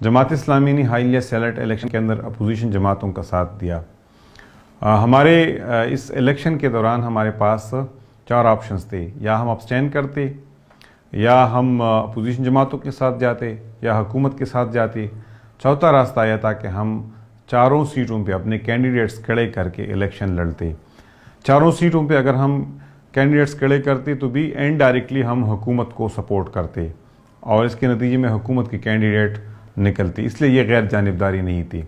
जमात इस्लामी ने हालिया senate election के अंदर अपोजिशन जमातों का साथ दिया। हमारे इस इलेक्शन के दौरान हमारे पास 4 ऑप्शंस थे, या हम अब्सटेन करते, या हम अपोजिशन जमातों के साथ जाते, या हुकूमत के साथ जाते। चौथा रास्ता आया था कि हम चारों सीटों पे अपने कैंडिडेट्स खड़े करके इलेक्शन लड़ते। चारों सीटों पे अगर हम कैंडिडेट्स खड़े करते तो भी इनडायरेक्टली हम हुकूमत को सपोर्ट करते और इसके नतीजे में हुकूमत के कैंडिडेट निकलती, इसलिए ये गैर जानिबदारी नहीं थी।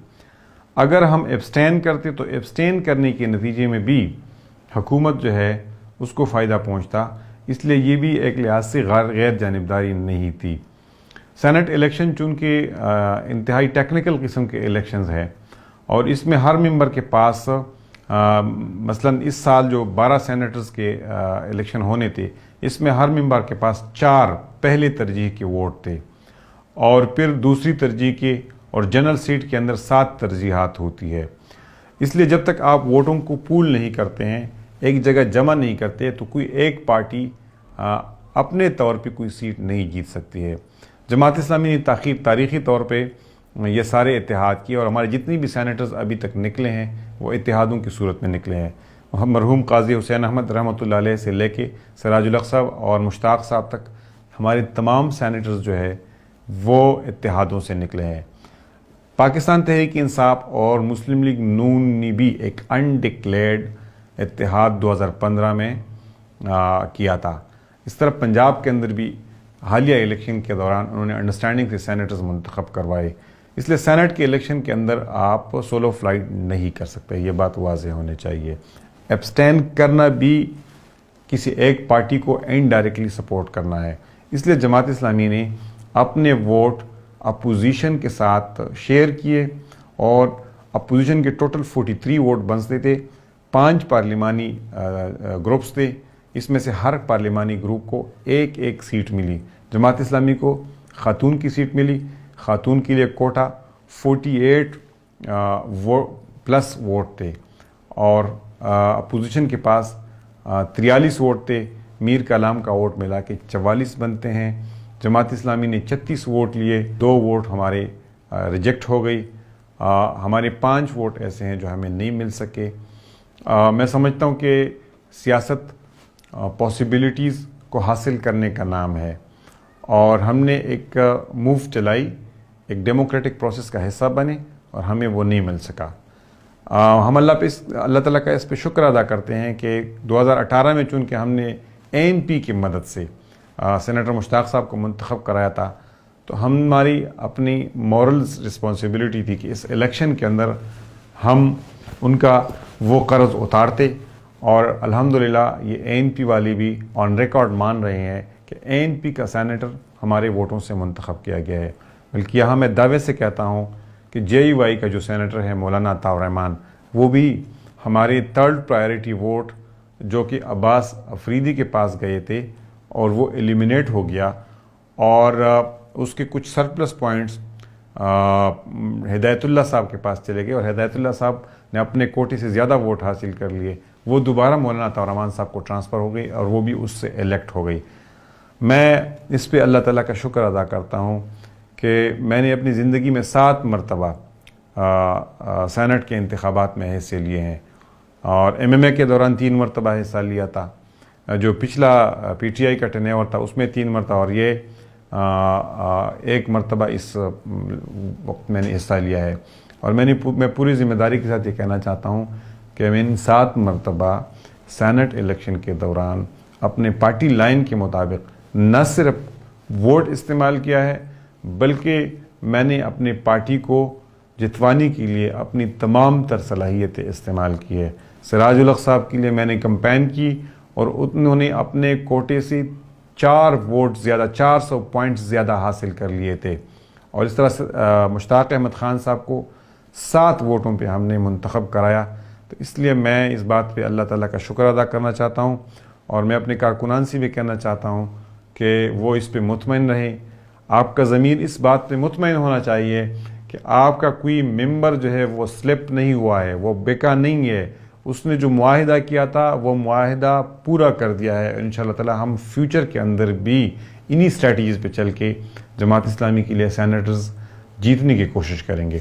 अगर हम एब्सटेन करते तो एब्सटेन करने के नतीजे में भी हुकूमत जो है उसको फ़ायदा पहुंचता, इसलिए ये भी एक लिहाज से गैर जानिबदारी नहीं थी। सेनेट इलेक्शन चूँकि इंतहाई टेक्निकल किस्म के इलेक्शंस है और इसमें हर मेंबर के पास मसलन इस साल जो 12 सेनेटर्स के इलेक्शन होने थे, इसमें हर मेंबर के पास 4 पहले तरजीह के वोट थे और फिर दूसरी तरजीह के और जनरल सीट के अंदर 7 तरजीहात होती है। इसलिए जब तक आप वोटों को पूल नहीं करते हैं, एक जगह जमा नहीं करते, तो कोई एक पार्टी अपने तौर पे कोई सीट नहीं जीत सकती है। जमात इस्लामी ने तारीख़ी तौर पे ये सारे इत्तेहाद किए और हमारे जितनी भी सेनेटर्स अभी तक निकले हैं वो इत्तेहादों की सूरत में निकले हैं। मरहूम काजी हुसैन अहमद रहमतुल्लाह अलैह से लेके सिराजुल हक साहब और मुश्ताक साहब तक हमारे तमाम सेनेटर्स जो है वो इत्तेहादों से निकले हैं। पाकिस्तान तहरीक इंसाफ और मुस्लिम लीग नून ने भी एक अनडिक्लेयर्ड इत्तेहाद 2015 में किया था। इस तरह पंजाब के अंदर भी हालिया इलेक्शन के दौरान उन्होंने अंडरस्टैंडिंग से सेनेटर्स मुंतखब करवाए। इसलिए सेनेट के इलेक्शन के अंदर आप सोलो फ्लाइट नहीं कर सकते, ये बात वाज़ेह होनी चाहिए। एब्सटेन करना भी किसी एक पार्टी को इनडायरेक्टली सपोर्ट करना है। इसलिए जमात इस्लामी ने अपने वोट अपोजिशन के साथ शेयर किए और अपोजिशन के टोटल 43 वोट बनते थे। 5 पार्लिमानी ग्रुप्स थे, इसमें से हर पार्लिमानी ग्रुप को एक एक सीट मिली। जमात इस्लामी को खातून की सीट मिली, खातून के लिए कोटा 48 प्लस वोट थे और अपोजिशन के पास 43 वोट थे। मीर कलाम का वोट मिला के 44 बनते हैं। जमात इस्लामी ने 36 वोट लिए, 2 वोट हमारे रिजेक्ट हो गई। हमारे 5 वोट ऐसे हैं जो हमें नहीं मिल सके। मैं समझता हूँ कि सियासत पॉसिबिलिटीज़ को हासिल करने का नाम है और हमने एक मूव चलाई, एक डेमोक्रेटिक प्रोसेस का हिस्सा बने और हमें वो नहीं मिल सका। हम अल्लाह ताला का इस पे शुक्र अदा करते हैं कि 2018 में चूँकि हमने ANP की मदद से सेनेटर मुश्ताक साहब को मुंतखब कराया था, तो हमारी अपनी मॉरल रिस्पॉन्सिबिलिटी थी कि इस इलेक्शन के अंदर हम उनका वो कर्ज उतारते और अल्हम्दुलिल्लाह ये ANP वाले भी ऑन रिकॉर्ड मान रहे हैं कि ANP का सेनेटर हमारे वोटों से मुंतखब किया गया है। बल्कि यहाँ मैं दावे से कहता हूँ कि JUI का जो सेनेटर है मौलाना अताउर रहमान, वो भी हमारे 3rd प्रायोरिटी वोट जो कि अब्बास अफरीदी के पास गए थे और वो एलिमिनेट हो गया और उसके कुछ सरप्लस पॉइंट्स हिदायतुल्लाह साहब के पास चले गए और हिदायतुल्लाह साहब ने अपने कोटे से ज़्यादा वोट हासिल कर लिए। वो दोबारा मौलाना अताउर रहमान साहब को ट्रांसफ़र हो गई और वो भी उससे इलेक्ट हो गई। मैं इस पे अल्लाह ताला का शुक्र अदा करता हूँ कि मैंने अपनी ज़िंदगी में 7 मरतबा सेनेट के इंतखाबात में हिस्से लिए हैं और MMA के दौरान 3 मरतबा हिस्सा लिया था। जो पिछला PTI का टेन्योर था उसमें 3 मरतबा और ये 1 मरतबा इस वक्त मैंने हिस्सा लिया है। और मैं पूरी ज़िम्मेदारी के साथ ये कहना चाहता हूँ कि मैंने 7 मरतबा सेनेट इलेक्शन के दौरान अपने पार्टी लाइन के मुताबिक न सिर्फ वोट इस्तेमाल किया है बल्कि मैंने अपने पार्टी को जितवाने के लिए अपनी तमाम तर सलाहियतें इस्तेमाल की है। सिराजुल हक साहब के लिए मैंने कैंपेन की और उन्होंने अपने कोटे से 4 वोट ज़्यादा, 400 पॉइंट्स ज़्यादा हासिल कर लिए थे और इस तरह मुश्ताक अहमद ख़ान साहब को 7 वोटों पे हमने मुंतखब कराया। तो इसलिए मैं इस बात पे अल्लाह ताला का शुक्र अदा करना चाहता हूँ और मैं अपने कारकुनान से भी कहना चाहता हूँ कि वो इस पे मुतमईन रहें। आपका ज़मीर इस बात पे मुतमईन होना चाहिए कि आपका कोई मेंबर जो है वो स्लिप नहीं हुआ है, वो बेका नहीं है। उसने जो मुआहिदा किया था वो मुआहिदा पूरा कर दिया है। इंशाअल्लाह ताला हम फ्यूचर के अंदर भी इन्हीं स्ट्रेटजीज़ पे चल के जमात इस्लामी के लिए सेनेटर्स जीतने की कोशिश करेंगे।